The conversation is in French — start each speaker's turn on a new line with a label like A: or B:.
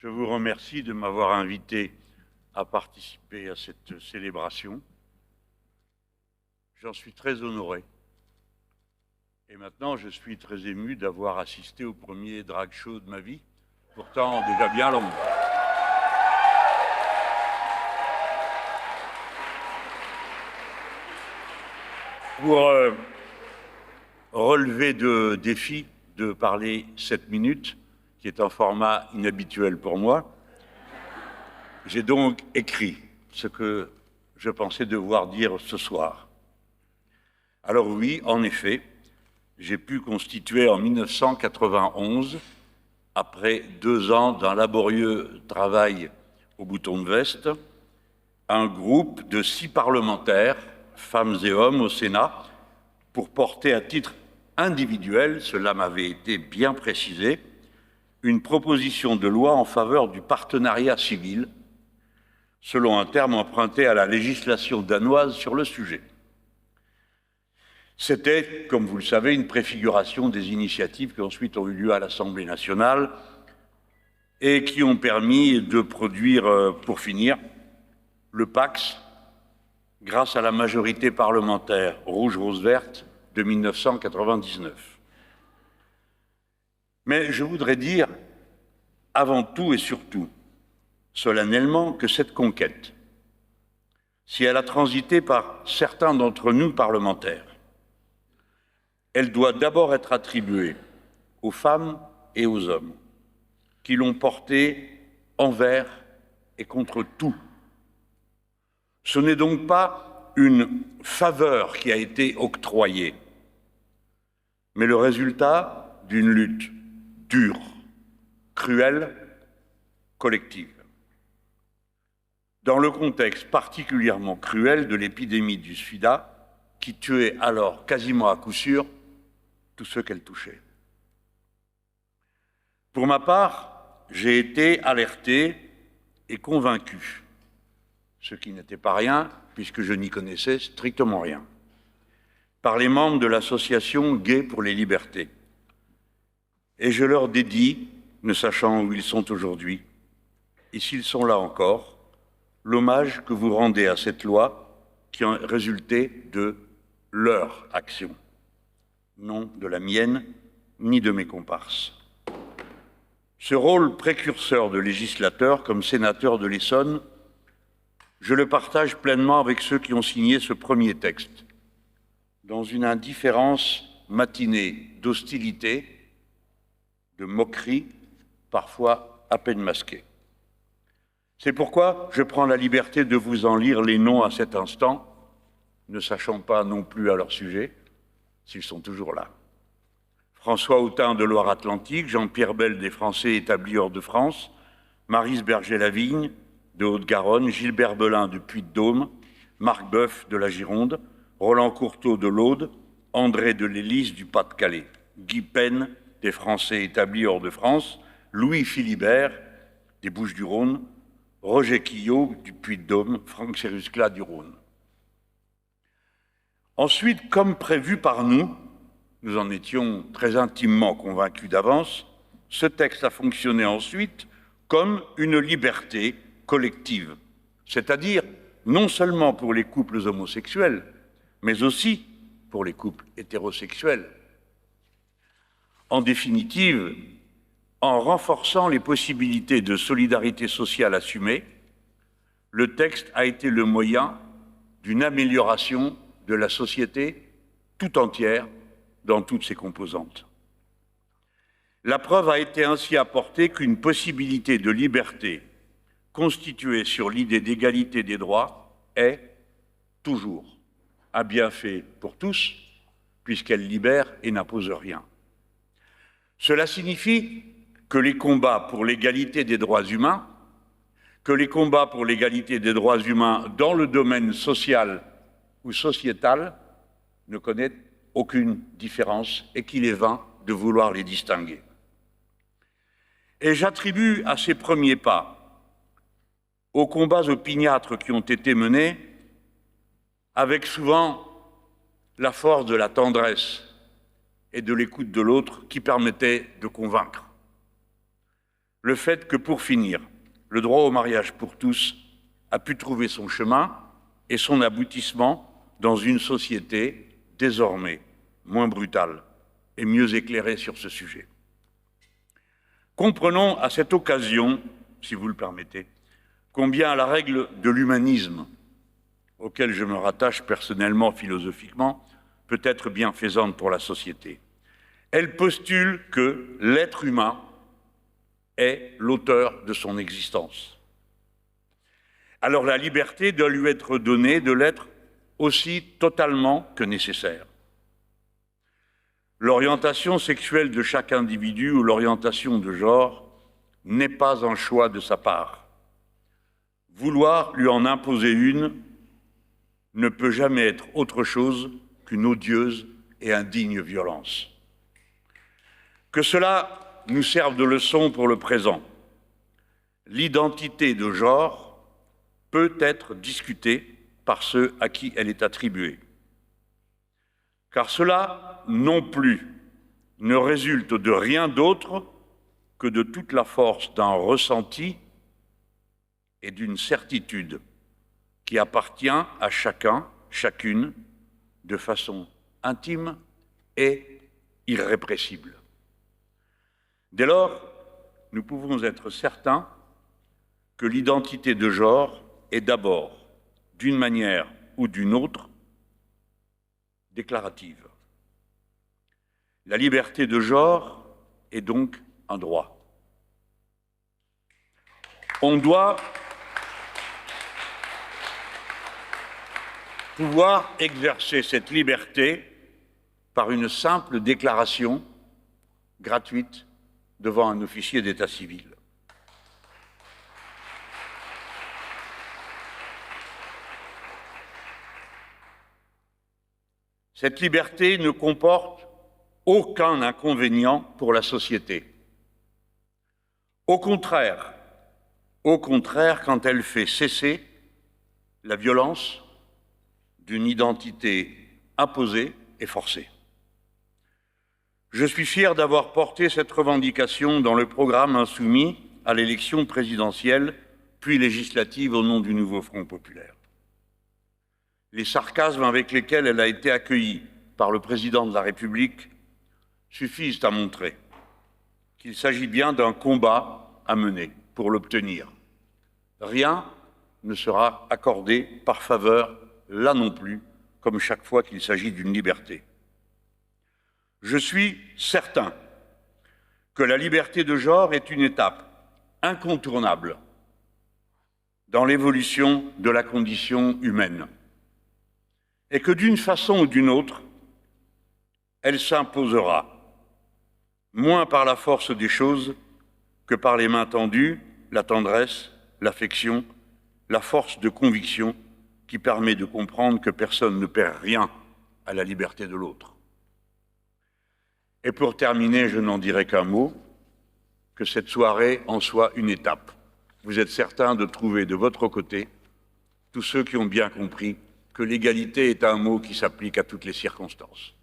A: Je vous remercie de m'avoir invité à participer à cette célébration. J'en suis très honoré. Et maintenant, je suis très ému d'avoir assisté au premier drag show de ma vie, pourtant déjà bien long. Pour relever de défi de parler 7 minutes, qui est un format inhabituel pour moi, j'ai donc écrit ce que je pensais devoir dire ce soir. Alors oui, en effet, j'ai pu constituer en 1991, après 2 ans d'un laborieux travail au bouton de veste, un groupe de 6 parlementaires, femmes et hommes au Sénat, pour porter à titre individuel, cela m'avait été bien précisé, une proposition de loi en faveur du partenariat civil, selon un terme emprunté à la législation danoise sur le sujet. C'était, comme vous le savez, une préfiguration des initiatives qui ensuite ont eu lieu à l'Assemblée nationale et qui ont permis de produire, pour finir, le PACS, grâce à la majorité parlementaire rouge-rose-verte de 1999. Mais je voudrais dire, avant tout et surtout, solennellement, que cette conquête, si elle a transité par certains d'entre nous parlementaires, elle doit d'abord être attribuée aux femmes et aux hommes qui l'ont portée envers et contre tout. Ce n'est donc pas une faveur qui a été octroyée, mais le résultat d'une lutte dure, cruelle, collective. Dans le contexte particulièrement cruel de l'épidémie du sida, qui tuait alors quasiment à coup sûr tous ceux qu'elle touchait. Pour ma part, j'ai été alerté et convaincu, ce qui n'était pas rien, puisque je n'y connaissais strictement rien, par les membres de l'association Gays pour les libertés. Et je leur dédie, ne sachant où ils sont aujourd'hui, et s'ils sont là encore, l'hommage que vous rendez à cette loi qui a résulté de leur action, non de la mienne ni de mes comparses. Ce rôle précurseur de législateur comme sénateur de l'Essonne, je le partage pleinement avec ceux qui ont signé ce premier texte, dans une indifférence matinée d'hostilité, de moquerie, parfois à peine masquée. C'est pourquoi je prends la liberté de vous en lire les noms à cet instant, ne sachant pas non plus à leur sujet, s'ils sont toujours là. François Autain de Loire-Atlantique, Jean-Pierre Bel des Français établis hors de France, Maryse Berger-Lavigne de Haute-Garonne, Gilbert Belin de Puy-de-Dôme, Marc Boeuf de la Gironde, Roland Courteau de l'Aude, André de Lélys du Pas-de-Calais, Guy Pen des Français établis hors de France, Louis Philibert des Bouches-du-Rhône, Roger Quillot du Puy-de-Dôme, Franck Séruscla du Rhône. Ensuite, comme prévu par nous, nous en étions très intimement convaincus d'avance, ce texte a fonctionné ensuite comme une liberté collective, c'est-à-dire non seulement pour les couples homosexuels, mais aussi pour les couples hétérosexuels. En définitive, en renforçant les possibilités de solidarité sociale assumée, le texte a été le moyen d'une amélioration de la société tout entière dans toutes ses composantes. La preuve a été ainsi apportée qu'une possibilité de liberté constituée sur l'idée d'égalité des droits est toujours un bienfait pour tous, puisqu'elle libère et n'impose rien. Cela signifie que les combats pour l'égalité des droits humains, que les combats pour l'égalité des droits humains dans le domaine social ou sociétal ne connaissent aucune différence et qu'il est vain de vouloir les distinguer. Et j'attribue à ces premiers pas, aux combats opiniâtres qui ont été menés, avec souvent la force de la tendresse et de l'écoute de l'autre qui permettait de convaincre. le fait que, pour finir, le droit au mariage pour tous a pu trouver son chemin et son aboutissement dans une société désormais moins brutale et mieux éclairée sur ce sujet. Comprenons à cette occasion, si vous le permettez, combien la règle de l'humanisme, auquel je me rattache personnellement, philosophiquement, peut être bienfaisante pour la société. Elle postule que l'être humain est l'auteur de son existence. Alors la liberté doit lui être donnée de l'être aussi totalement que nécessaire. L'orientation sexuelle de chaque individu ou l'orientation de genre n'est pas un choix de sa part. Vouloir lui en imposer une ne peut jamais être autre chose qu'une odieuse et indigne violence. Que cela nous serve de leçon pour le présent. L'identité de genre peut être discutée par ceux à qui elle est attribuée. Car cela non plus ne résulte de rien d'autre que de toute la force d'un ressenti et d'une certitude qui appartient à chacun, chacune, de façon intime et irrépressible. Dès lors, nous pouvons être certains que l'identité de genre est d'abord, d'une manière ou d'une autre, déclarative. La liberté de genre est donc un droit. On doit pouvoir exercer cette liberté par une simple déclaration gratuite devant un officier d'état civil. Cette liberté ne comporte aucun inconvénient pour la société. Au contraire, quand elle fait cesser la violence d'une identité imposée et forcée. Je suis fier d'avoir porté cette revendication dans le programme insoumis à l'élection présidentielle, puis législative au nom du nouveau Front populaire. Les sarcasmes avec lesquels elle a été accueillie par le président de la République suffisent à montrer qu'il s'agit bien d'un combat à mener pour l'obtenir. Rien ne sera accordé par faveur, là non plus, comme chaque fois qu'il s'agit d'une liberté. Je suis certain que la liberté de genre est une étape incontournable dans l'évolution de la condition humaine et que d'une façon ou d'une autre, elle s'imposera, moins par la force des choses que par les mains tendues, la tendresse, l'affection, la force de conviction qui permet de comprendre que personne ne perd rien à la liberté de l'autre. Et pour terminer, je n'en dirai qu'un mot, que cette soirée en soit une étape. Vous êtes certains de trouver de votre côté tous ceux qui ont bien compris que l'égalité est un mot qui s'applique à toutes les circonstances.